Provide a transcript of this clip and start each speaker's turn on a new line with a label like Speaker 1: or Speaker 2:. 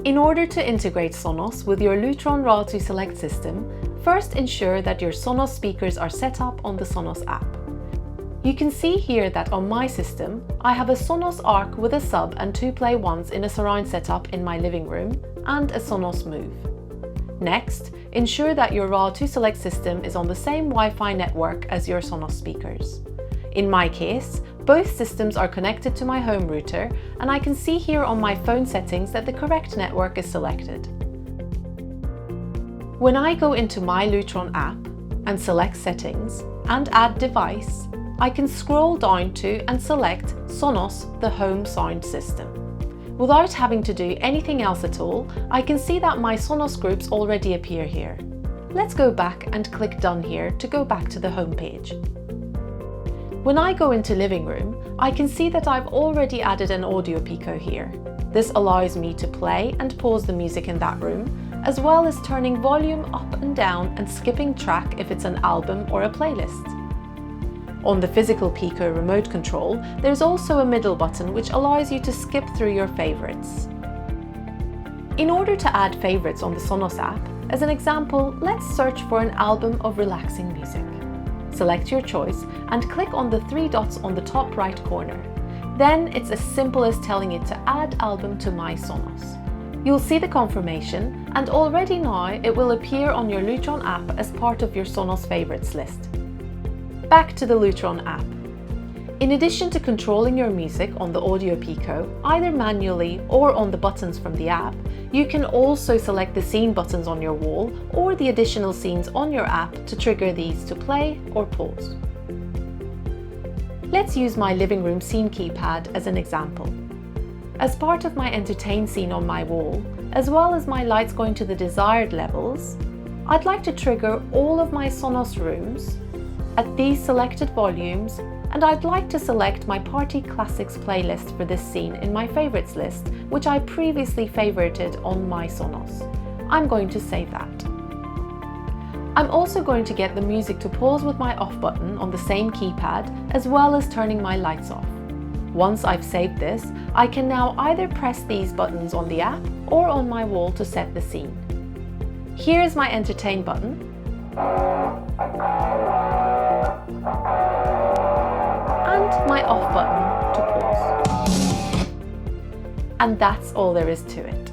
Speaker 1: In order to integrate Sonos with your Lutron RA2 Select system, first ensure that your Sonos speakers are set up on the Sonos app. You can see here that on my system, I have a Sonos Arc with a sub and 2 Play 1s in a surround setup in my living room and a Sonos Move. Next, ensure that your RA2 Select system is on the same Wi-Fi network as your Sonos speakers. In my case, both systems are connected to my home router, and I can see here on my phone settings that the correct network is selected. When I go into my Lutron app and select Settings and Add Device, I can scroll down to and select Sonos, the home sound system. Without having to do anything else at all, I can see that my Sonos groups already appear here. Let's go back and click Done here to go back to the home page. When I go into Living Room, I can see that I've already added an audio picot here. This allows me to play and pause the music in that room, as well as turning volume up and down and skipping track if it's an album or a playlist. On the physical picot remote control, there's also a middle button which allows you to skip through your favorites. In order to add favorites on the Sonos app, as an example, let's search for an album of relaxing music. Select your choice and click on the 3 dots on the top right corner. Then it's as simple as telling it to add album to my Sonos. You'll see the confirmation, and already now it will appear on your Lutron app as part of your Sonos favorites list. Back to the Lutron app. In addition to controlling your music on the audio picot, either manually or on the buttons from the app, you can also select the scene buttons on your wall or the additional scenes on your app to trigger these to play or pause. Let's use my living room scene keypad as an example. As part of my entertain scene on my wall, as well as my lights going to the desired levels, I'd like to trigger all of my Sonos rooms at these selected volumes, and I'd like to select my Party Classics playlist for this scene in my favorites list, which I previously favorited on my Sonos. I'm going to save that. I'm also going to get the music to pause with my off button on the same keypad, as well as turning my lights off. Once I've saved this, I can now either press these buttons on the app or on my wall to set the scene. Here's my Entertain button. And my off button to pause. And that's all there is to it.